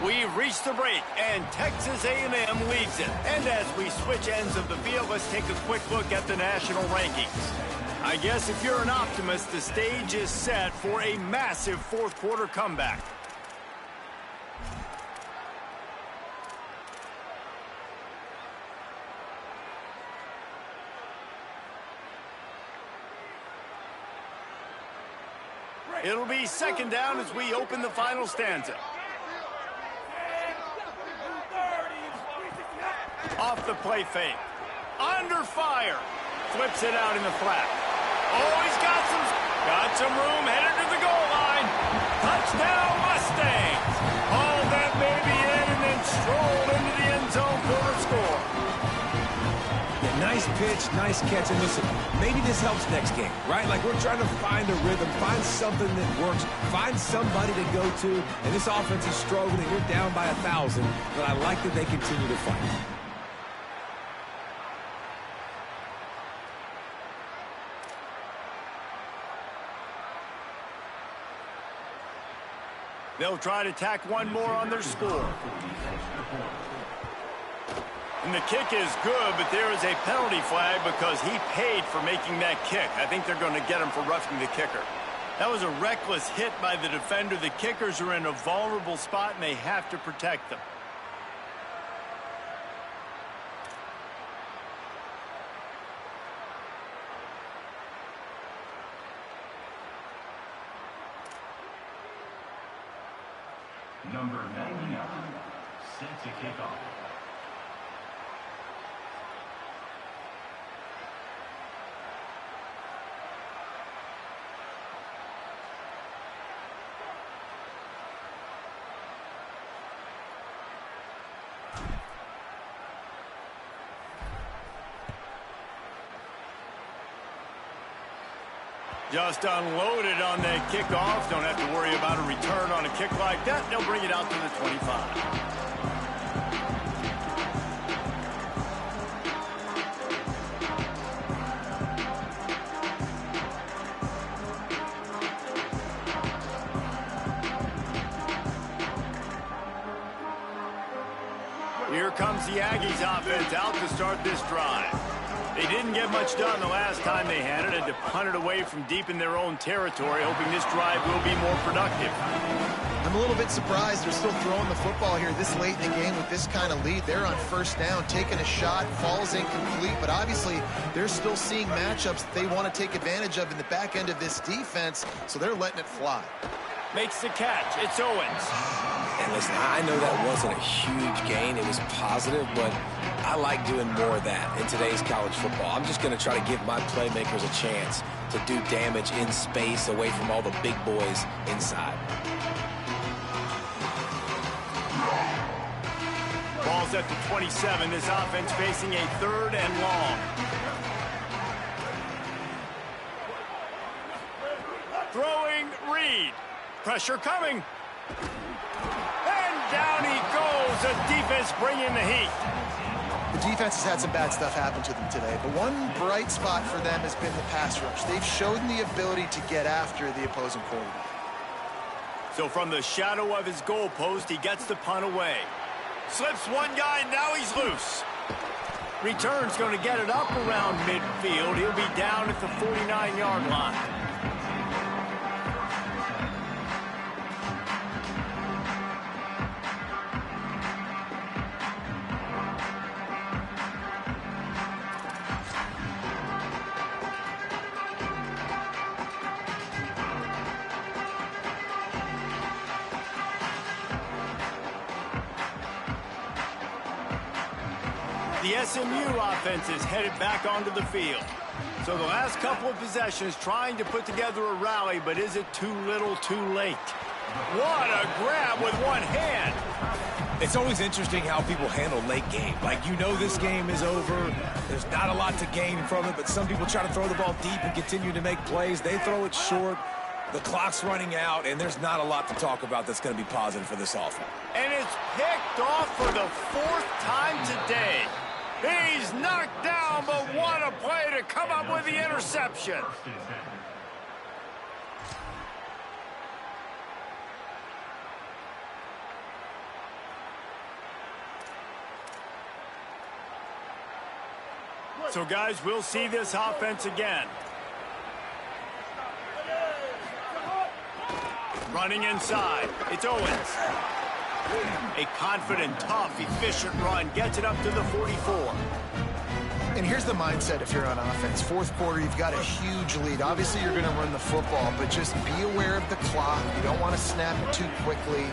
A: We've reached the break, and Texas A&M leads it. And as we switch ends of the field, let's take a quick look at the national rankings. I guess if you're an optimist, the stage is set for a massive 4th quarter comeback. It'll be 2nd down as we open the final stanza. Off the play fake. Under fire. Flips it out in the flat. Oh, he's got some room. Headed to the goal line. Touchdown, Mustangs. Hauled that baby in and then strolled into the end zone for the score.
C: Yeah, Nice pitch, nice catch. And listen, maybe this helps next game, right? Like we're trying to find a rhythm, find something that works, find somebody to go to. And this offense is struggling. You're down by 1,000, but I like that they continue to fight.
A: They'll try to tack one more on their score. And the kick is good, but there is a penalty flag because he paid for making that kick. I think they're going to get him for roughing the kicker. That was a reckless hit by the defender. The kickers are in a vulnerable spot, and they have to protect them.
G: Number 99, set to kick off.
A: Just unloaded on the kickoff. Don't have to worry about a return on a kick like that. They'll bring it out to the 25. Here comes the Aggies offense out to start this drive. They didn't get much done the last time they had it, and to punt it away from deep in their own territory, hoping this drive will be more productive.
D: I'm a little bit surprised they're still throwing the football here this late in the game with this kind of lead. They're on first down, taking a shot, falls incomplete, but obviously they're still seeing matchups that they want to take advantage of in the back end of this defense, so they're letting it fly.
A: Makes the catch. It's Owens.
C: And listen, I know that wasn't a huge gain. It was positive, but I like doing more of that in today's college football. I'm just going to try to give my playmakers a chance to do damage in space away from all the big boys inside.
A: Ball's at the 27. This offense facing a 3rd and long. Throwing Reed. Pressure coming. And down he goes. The defense bringing the heat.
D: The defense has had some bad stuff happen to them today, but one bright spot for them has been the pass rush. They've shown the ability to get after the opposing quarterback.
A: So from the shadow of his goalpost, he gets the punt away. Slips one guy, now he's loose. Return's going to get it up around midfield. He'll be down at the 49-yard line. The SMU offense is headed back onto the field. So the last couple of possessions trying to put together a rally, but is it too little too late? What a grab with one hand.
C: It's always interesting how people handle late game. Like, you know this game is over. There's not a lot to gain from it, but some people try to throw the ball deep and continue to make plays. They throw it short. The clock's running out, and there's not a lot to talk about that's going to be positive for this offense.
A: And it's picked off for the 4th time today. He's knocked down, but what a play to come up with the interception. So, guys, we'll see this offense again. Running inside. It's Owens. A confident, tough, efficient run. Gets it up to the 44.
D: And here's the mindset if you're on offense. 4th quarter, you've got a huge lead. Obviously, you're going to run the football, but just be aware of the clock. You don't want to snap it too quickly.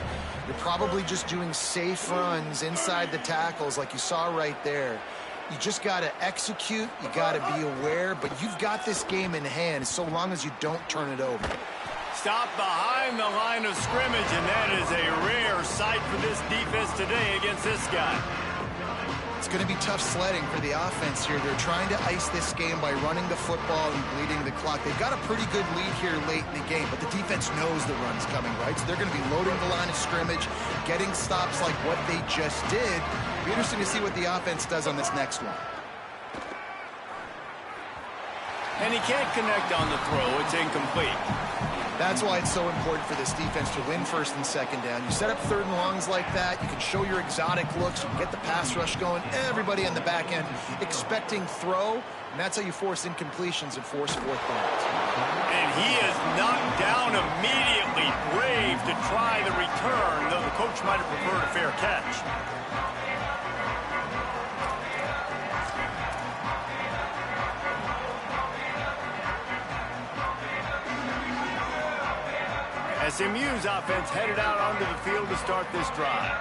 D: You're probably just doing safe runs inside the tackles like you saw right there. You just got to execute. You got to be aware, but you've got this game in hand so long as you don't turn it over.
A: Stop behind the line of scrimmage, and that is a rare sight for this defense today against this guy.
D: It's going to be tough sledding for the offense here. They're trying to ice this game by running the football and bleeding the clock. They've got a pretty good lead here late in the game, but the defense knows the run's coming, right? So they're going to be loading the line of scrimmage, getting stops like what they just did. It'll be interesting to see what the offense does on this next one.
A: And he can't connect on the throw. It's incomplete.
D: That's why it's so important for this defense to win first and second down. You set up third and longs like that. You can show your exotic looks. You can get the pass rush going. Everybody on the back end expecting throw. And that's how you force incompletions and force fourth downs.
A: And he is knocked down immediately. Brave to try the return, though the coach might have preferred a fair catch. SMU's offense headed out onto the field to start this drive.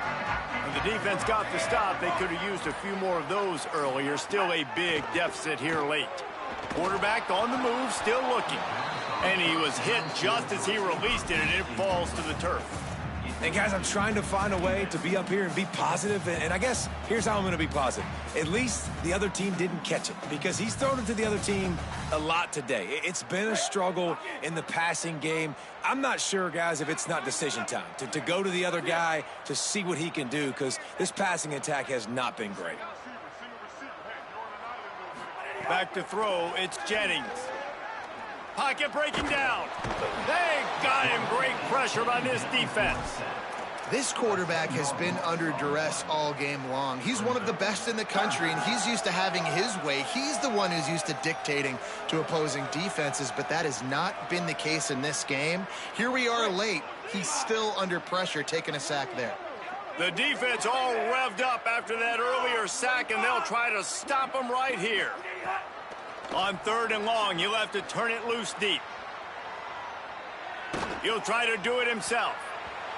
A: When the defense got the stop, they could have used a few more of those earlier. Still a big deficit here late. Quarterback on the move, still looking. And he was hit just as he released it, and it falls to the turf.
C: And guys, I'm trying to find a way to be up here and be positive, and I guess here's how I'm going to be positive. At least the other team didn't catch it, because he's thrown it to the other team a lot today. It's been a struggle in the passing game. I'm not sure, guys, if it's not decision time to go to the other guy to see what he can do, because this passing attack has not been great.
A: Back to throw, it's Jennings. Pocket breaking down. They got him. Great pressure on this defense.
D: This quarterback has been under duress all game long. He's one of the best in the country, and he's used to having his way. He's the one who's used to dictating to opposing defenses, but that has not been the case in this game. Here we are late. He's still under pressure, taking a sack there.
A: The defense all revved up after that earlier sack, and they'll try to stop him right here. On third and long, he'll have to turn it loose deep. He'll try to do it himself.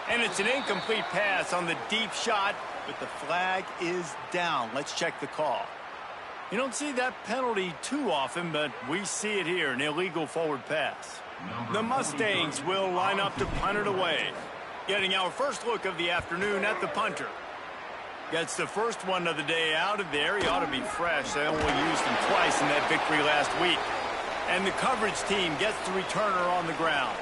A: And it's an incomplete pass on the deep shot, but the flag is down. Let's check the call. You don't see that penalty too often, but we see it here, an illegal forward pass. The Mustangs will line up to punt it away. Getting our first look of the afternoon at the punter. Gets the first one of the day out of there. He ought to be fresh. They only used him twice in that victory last week. And the coverage team gets the returner on the ground.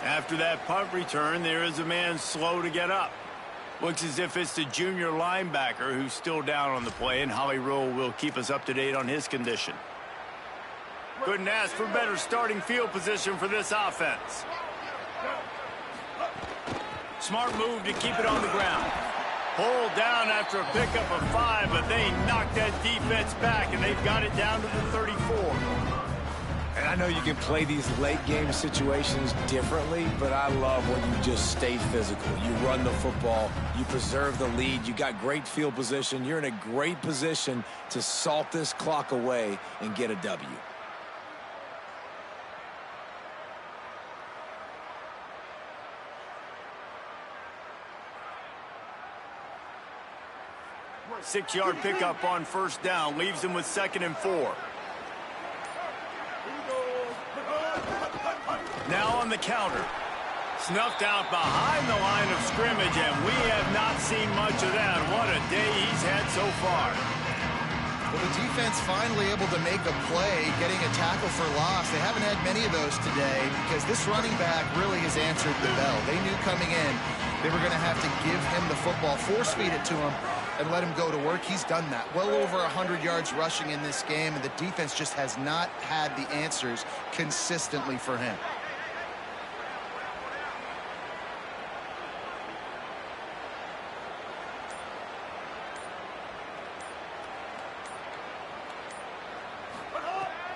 A: After that punt return, there is a man slow to get up. Looks as if it's the junior linebacker who's still down on the play, and Holly Rowe will keep us up to date on his condition. Couldn't ask for better starting field position for this offense. Smart move to keep it on the ground. Pulled down after a pickup of 5, but they knocked that defense back, and they've got it down to the 34.
C: And I know you can play these late game situations differently, but I love when you just stay physical. You run the football, you preserve the lead, you got great field position. You're in a great position to salt this clock away and get a W.
A: Six-yard pickup on first down leaves him with 2nd and 4. Now on the counter. Snuffed out behind the line of scrimmage, and we have not seen much of that. What a day he's had so far.
D: Well, the defense finally able to make a play, getting a tackle for loss. They haven't had many of those today because this running back really has answered the bell. They knew coming in they were going to have to give him the football, force-feed it to him, and let him go to work. He's done that. Well over 100 yards rushing in this game, and the defense just has not had the answers consistently for him.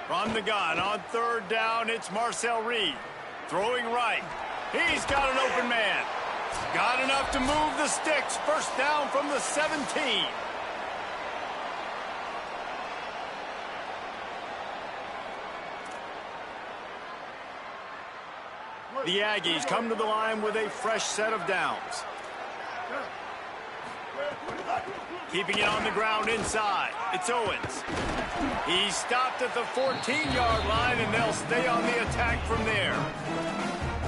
A: From the gun on third down, it's Marcel Reed. Throwing right. He's got an open man. Got enough to move the sticks. First down from the 17. The Aggies come to the line with a fresh set of downs. Keeping it on the ground inside. It's Owens. He stopped at the 14-yard line, and they'll stay on the attack from there.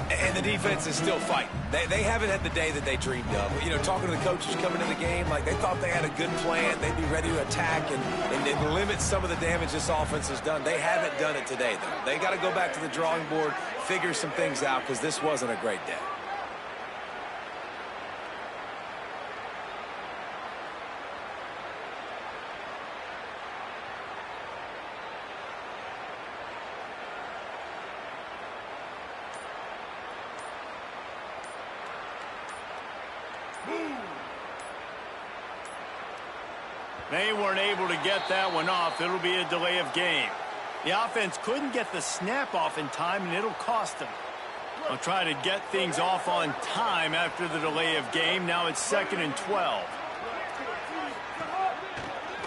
C: And the defense is still fighting. They haven't had the day that they dreamed of. You know, talking to the coaches coming into the game, like they thought they had a good plan. They'd be ready to attack and limit some of the damage this offense has done. They haven't done it today, though. They got to go back to the drawing board, figure some things out, because this wasn't a great day.
A: They weren't able to get that one off. It'll be a delay of game. The offense couldn't get the snap off in time, and it'll cost them. They'll try to get things off on time after the delay of game. Now it's 2nd and 12.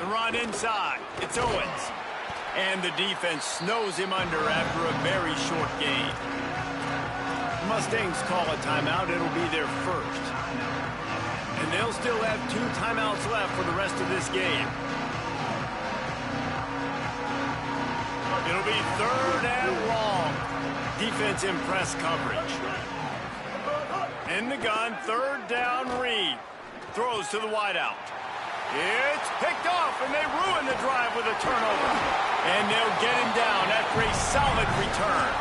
A: The run inside. It's Owens. And the defense snows him under after a very short gain. Mustangs call a timeout. It'll be their first. And they'll still have 2 timeouts left for the rest of this game. It'll be 3rd and long. Defense in press coverage. In the gun, 3rd down, Reed. Throws to the wideout. It's picked off, and they ruin the drive with a turnover. And they'll get him down after a solid return.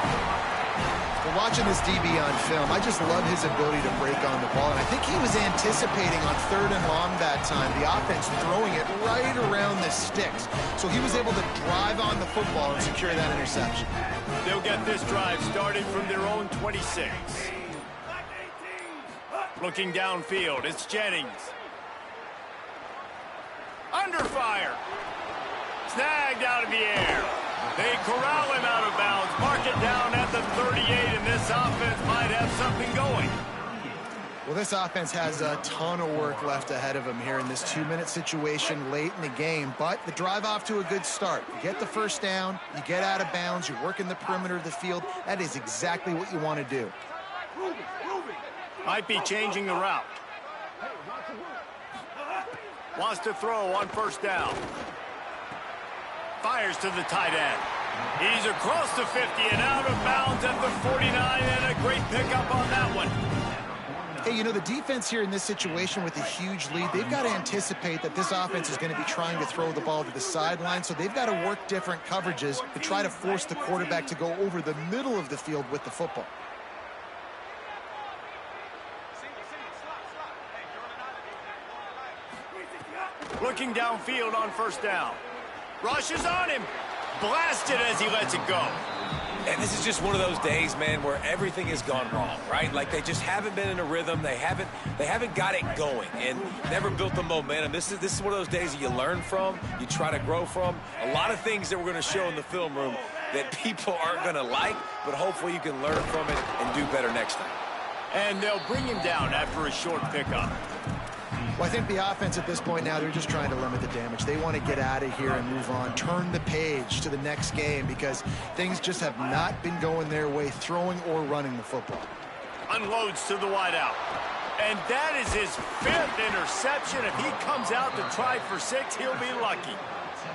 D: Watching this DB on film, I just love his ability to break on the ball. And I think he was anticipating on 3rd and long that time, the offense throwing it right around the sticks. So he was able to drive on the football and secure that interception.
A: They'll get this drive started from their own 26. Looking downfield, it's Jennings. Under fire. Snagged out of the air. They corral him out of bounds, mark it down at the 38, and this offense might have something going.
D: Well, this offense has a ton of work left ahead of them here in this 2-minute situation late in the game, but the drive off to a good start. You get the first down, you get out of bounds, you work in the perimeter of the field. That is exactly what you want to do.
A: Might be changing the route. Wants to throw on 1st down. Fires to the tight end. He's across the 50 and out of bounds at the 49, and a great pickup on that one.
D: Hey, you know, the defense here in this situation with a huge lead, they've got to anticipate that this offense is going to be trying to throw the ball to the sideline, so they've got to work different coverages to try to force the quarterback to go over the middle of the field with the football.
A: Looking downfield on 1st down. Rushes on him. Blasted as he lets it go.
C: And this is just one of those days, man, where everything has gone wrong, right? Like they just haven't been in a rhythm. They haven't got it going and never built the momentum. This is one of those days that you learn from, you try to grow from. A lot of things that we're going to show in the film room that people aren't going to like, but hopefully you can learn from it and do better next time.
A: And they'll bring him down after a short pickup.
D: Well, I think the offense at this point now, they're just trying to limit the damage. They want to get out of here and move on, turn the page to the next game because things just have not been going their way, throwing or running the football.
A: Unloads to the wideout. And that is his 5th interception. If he comes out to try for 6, he'll be lucky.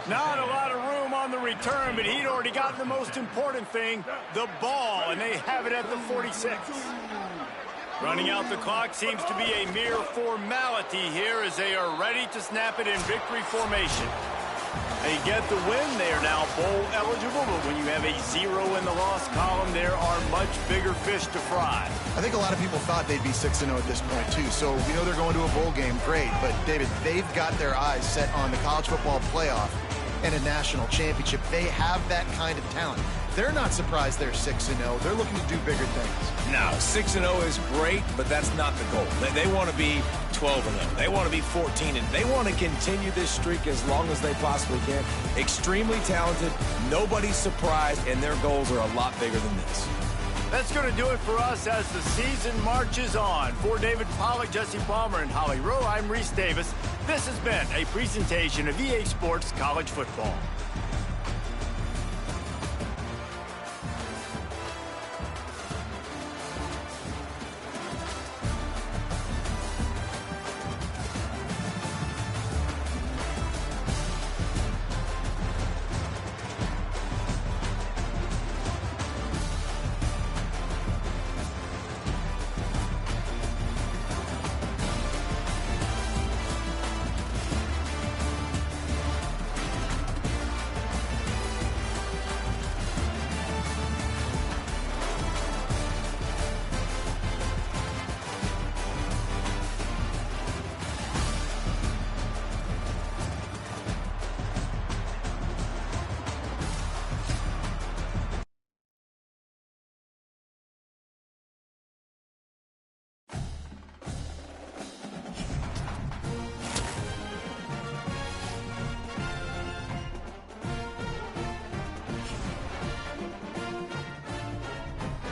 A: Not a lot of room on the return, but he'd already gotten the most important thing, the ball, and they have it at the 46. Running out the clock seems to be a mere formality here as they are ready to snap it in victory formation. They get the win. They are now bowl eligible, but when you have a 0 in the loss column, there are much bigger fish to fry.
D: I think a lot of people thought they'd be 6-0 at this point, too. So we know they're going to a bowl game. Great. But, David, they've got their eyes set on the college football playoff and a national championship. They have that kind of talent. They're not surprised they're 6-0. They're looking to do bigger things.
C: No, 6-0 is great, but that's not the goal. They want to be 12-0. They want to be 14, and they want to continue this streak as long as they possibly can. Extremely talented, nobody's surprised, and their goals are a lot bigger than this.
A: That's going to do it for us as the season marches on. For David Pollack, Jesse Palmer, and Holly Rowe, I'm Reese Davis. This has been a presentation of EA Sports College Football.